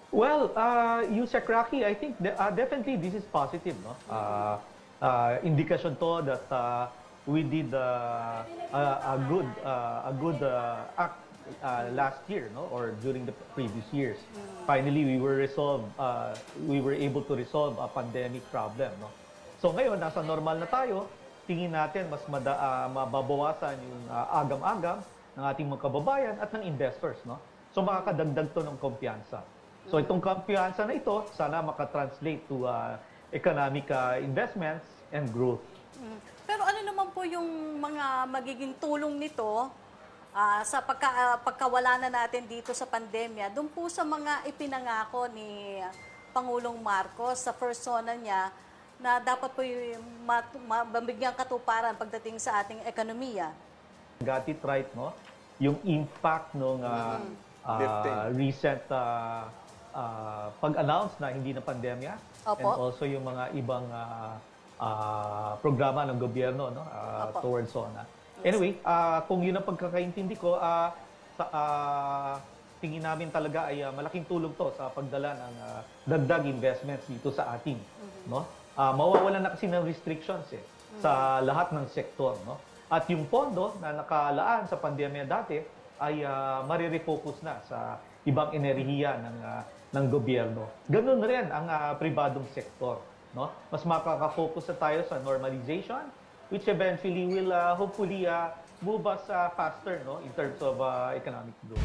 Well, Yusek Rocky, I think definitely this is positive, no? Indikasyon to that we did a good act last year, no, or during the previous years. Finally, we were able to resolve a pandemic problem, no. So ngayon, nasa normal na tayo. Tingin natin mas mababawasan yung agam-agam ng ating mga kababayan at ng investors, no. So makakadagdag to ng kumpiyansa. So itong kumpiyansa na ito, sana makatranslate to economic investments and growth. Pero ano naman po yung mga magiging tulong nito sa pagkawala na natin dito sa pandemya, doon po sa mga ipinangako ni Pangulong Marcos sa persona niya na dapat po yung mabigyang katuparan pagdating sa ating ekonomiya? Got it right, no? Yung impact ng recent pag-announce na hindi na pandemya. Opo. And also yung mga ibang programa ng gobyerno, no, towards SONA. Anyway, kung yun ang pagkakaintindi ko, tingin namin talaga ay malaking tulong to sa pagdala ng dagdag investments dito sa atin, no? Mawawalan na kasi ng restrictions sa lahat ng sektor, no? At yung pondo na nakalaan sa pandemya dati ay marirefocus na sa ibang enerhiya ng gobyerno. Ganun rin ang pribadong sektor, no? Mas makaka-focus na tayo sa normalization, which eventually will hopefully move us faster, no, in terms of economic growth.